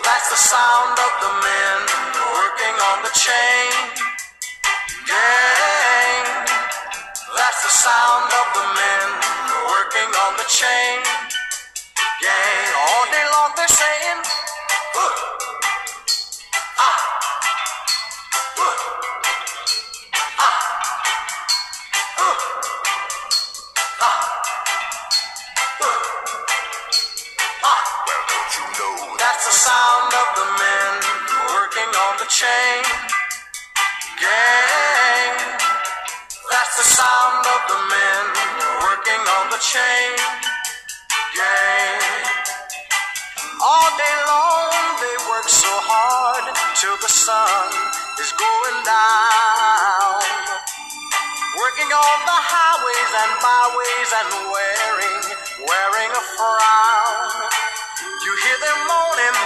That's the sound of the men working on the chain gang. That's the sound of the men working on the chain gang. All day long they're saying, that's the sound of the men working on the chain gang. That's the sound of the men working on the chain gang. All day long they work so hard till the sun is going down, working on the highways and byways and wearing a frown. You hear them moaning.